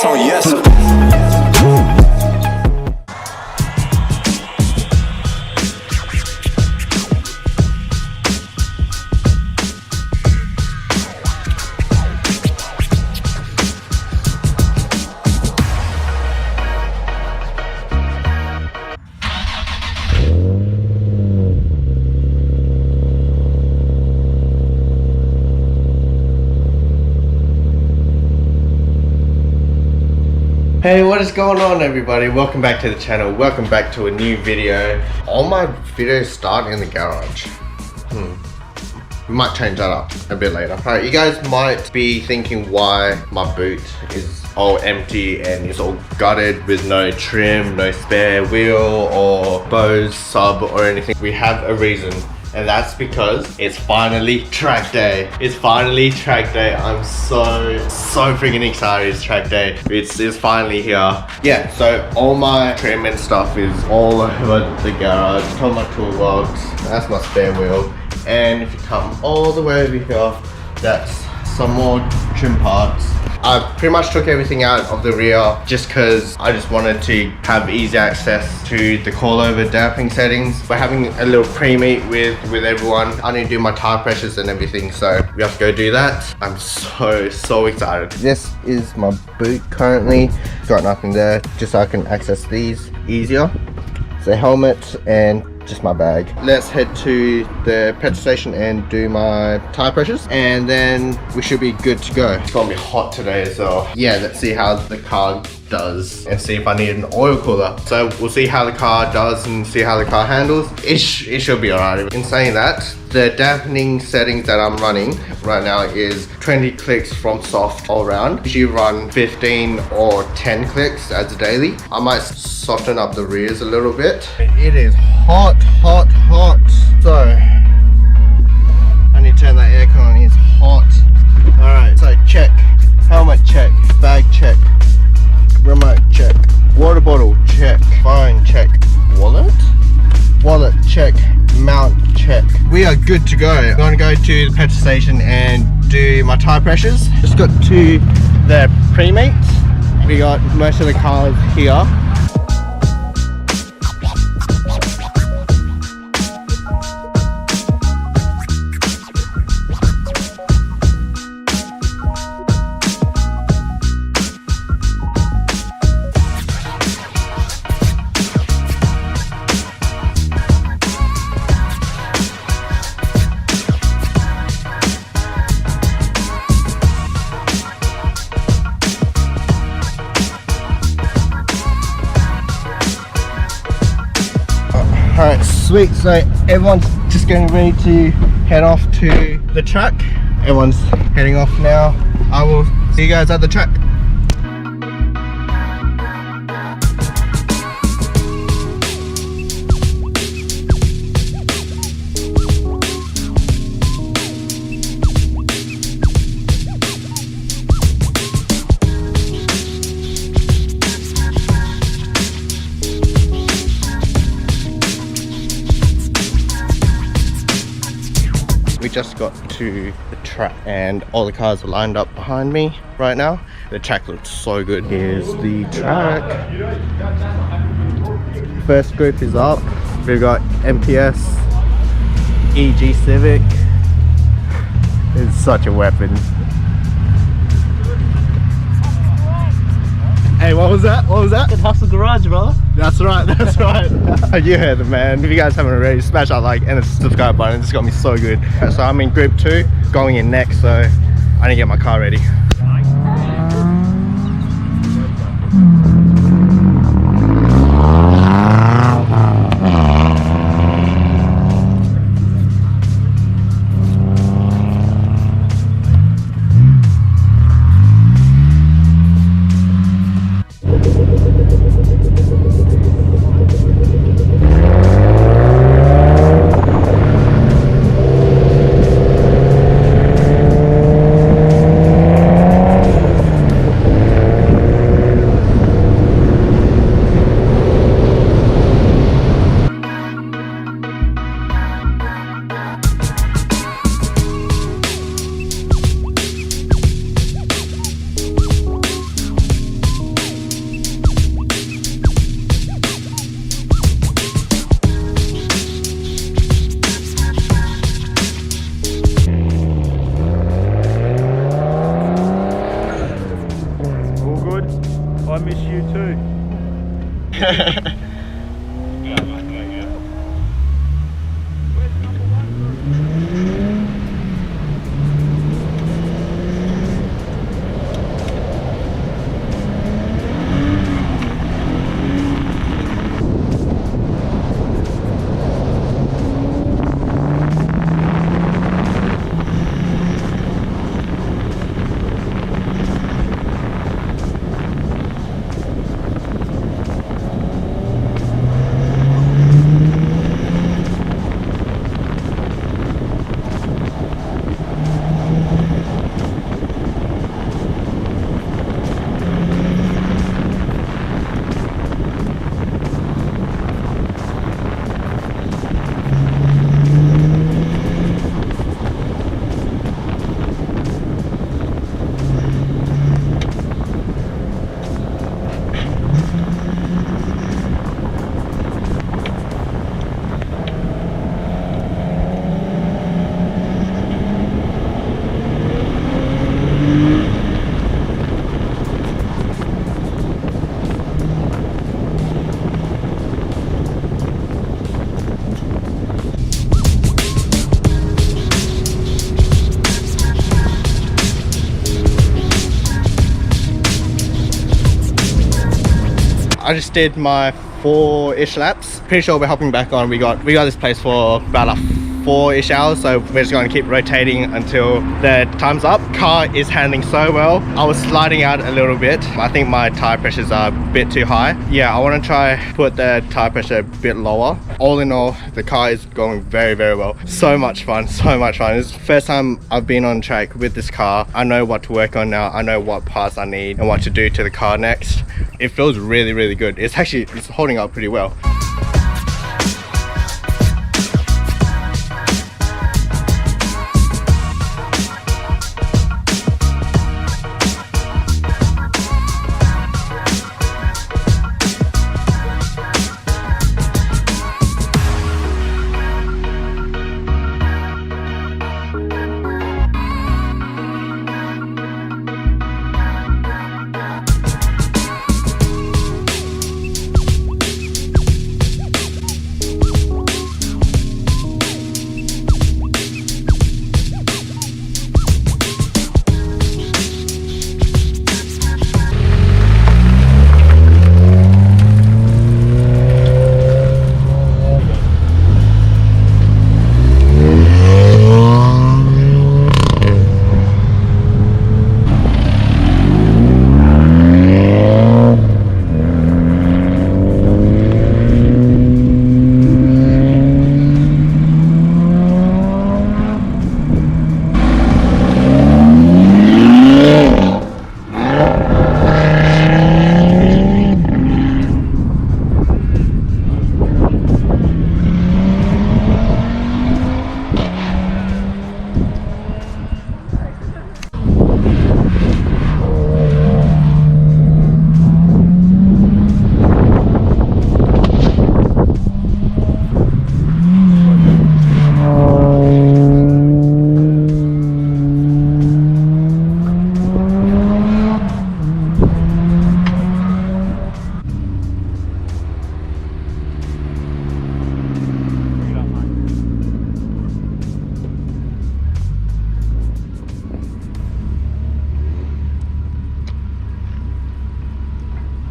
on yes. Hey, what is going on everybody? Welcome back to the channel. Welcome back to a new video. All my videos start in the garage. We might change that up a bit later. Alright, you guys might be thinking why my boot is all empty and it's all gutted with no trim, no spare wheel or Bose sub or anything. We have a reason. And that's because it's finally track day. It's finally track day. I'm so freaking excited. It's track day. It's finally here. Yeah, so all my trim and stuff is all over the garage. All my toolbox. That's my spare wheel. And if you come all the way over here, that's some more trim parts. I pretty much took everything out of the rear just because I just wanted to have easy access to the coilover damping settings. We're having a little pre-meet with everyone. I need to do my tire pressures and everything, so we have to go do that. I'm so excited. This is my boot currently. Got nothing there, just so I can access these easier. It's a helmet and just my bag. Let's head to the petrol station and do my tire pressures, and then we should be good to go. It's gonna be hot today, so yeah, let's see how the car does and see if I need an oil cooler. So we'll see how the car does and see how the car handles. It should be alright. In saying that, the dampening settings that I'm running right now is 20 clicks from soft all around. You run 15 or 10 clicks as a daily. I might soften up the rears a little bit. It is hot. So I need to turn that aircon on. It's hot. Alright, so check. Helmet check. Bag check. Remote check. Water bottle check. Phone check. Wallet check. Mount check. We are good to go. I'm gonna go to the petrol station and do my tire pressures. Just got to the pre-meet. We got most of the cars here. Alright, sweet. So everyone's just getting ready to head off to the track. Everyone's heading off now. I will see you guys at the track. We just got to the track and all the cars are lined up behind me right now. The track looks so good. Here's the track. First group is up. We've got MPS, EG Civic. It's such a weapon. Hey, what was that? What was that? Good hustle garage, brother. That's right, that's right. You heard it, man. If you guys haven't already, smash that like and the subscribe button. This got me so good. So I'm in group 2, going in next, so I need to get my car ready. I miss you too. I just did my 4-ish laps. Pretty sure we're hopping back on. We got this place for about 4-ish hours, so we're just going to keep rotating until the time's up. Car is handling so well. I was sliding out a little bit. I think my tire pressures are a bit too high. Yeah, I want to try put the tire pressure a bit lower. All in all, the car is going very, very well. So much fun, so much fun. It's the first time I've been on track with this car. I know what to work on now. I know what parts I need and what to do to the car next. It feels really, really good. It's holding up pretty well.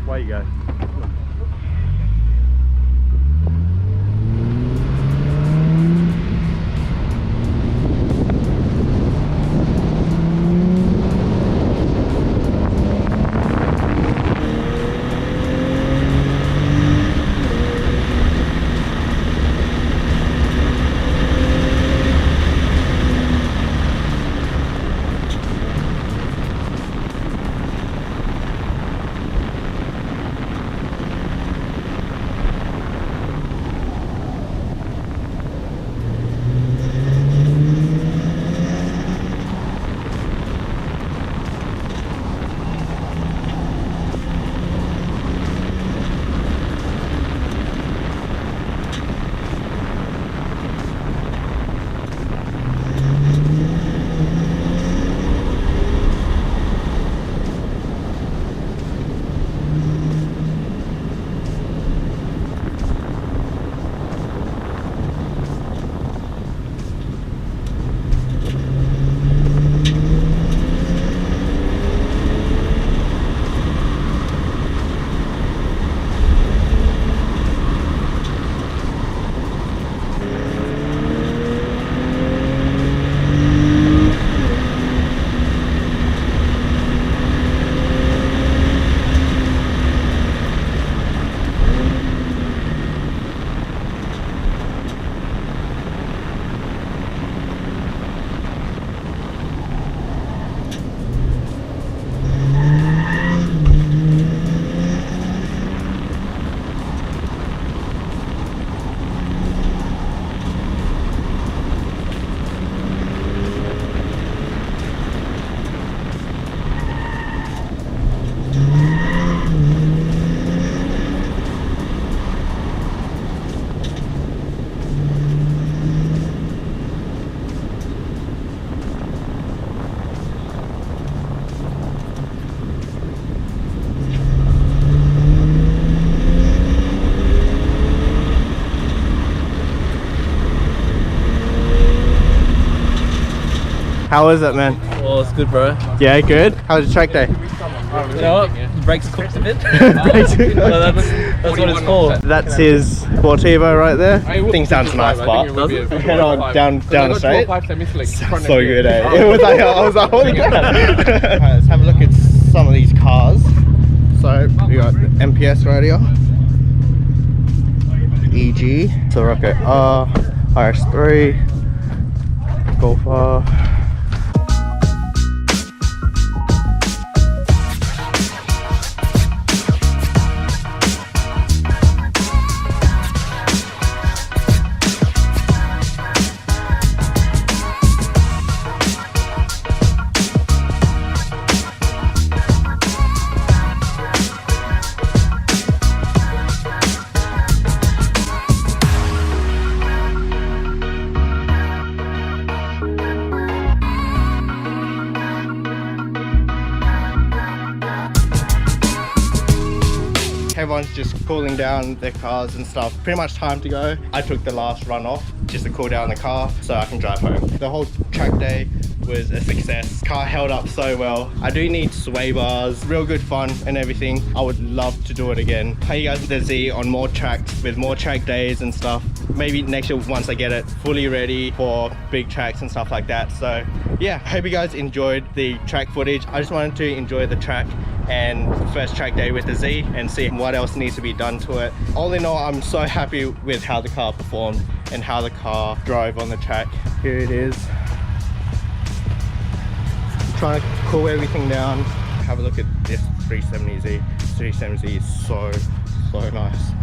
Away you go. How was it, man? Well, it's good, bro. Yeah, good. How was your track day? You know what? The brakes cooked a bit. Brakes cooked. Well, that's what it's called. That's his Sportivo right there. Thing sounds nice, but head on down the straight. Sounds so good, eh? It was like, I was like, holy crap. Alright, let's have a look at some of these cars. So we got the MPS right here. EG, Sirocco R, RS3, Golf R. Everyone's just cooling down their cars and stuff. Pretty much time to go. I took the last run off just to cool down the car so I can drive home. The whole track day was a success. Car held up so well. I do need sway bars, real good fun and everything. I would love to do it again. Play you guys the Z on more tracks with more track days and stuff. Maybe next year once I get it fully ready for big tracks and stuff like that. So yeah, hope you guys enjoyed the track footage. I just wanted to enjoy the track and first track day with the Z and see what else needs to be done to it. All in all, I'm so happy with how the car performed and how the car drove on the track. Here it is. I'm trying to cool everything down. Have a look at this 370Z. 370Z is so nice.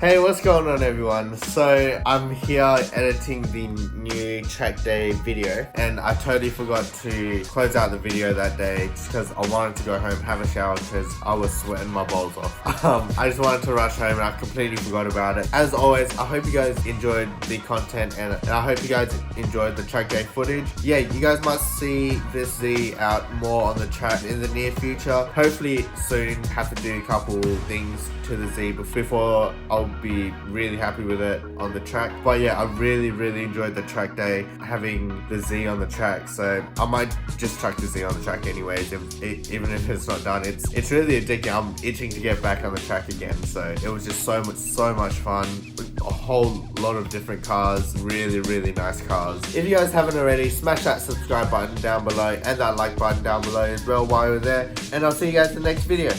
Hey, what's going on everyone? So I'm here editing the new track day video and I totally forgot to close out the video that day just because I wanted to go home, have a shower because I was sweating my balls off. I just wanted to rush home and I completely forgot about it. As always, I hope you guys enjoyed the content and I hope you guys enjoyed the track day footage. Yeah, you guys must see this Z out more on the track in the near future. Hopefully soon. Have to do a couple things to the Z before I'll be really happy with it on the track. But yeah, I really enjoyed the track day having the Z on the track, so I might just chuck the Z on the track anyways even if it's not done. It's really addicting. I'm itching to get back on the track again, so it was just so much fun. A whole lot of different cars, really nice cars. If you guys haven't already, smash that subscribe button down below and that like button down below as well while you're there, and I'll see you guys in the next video.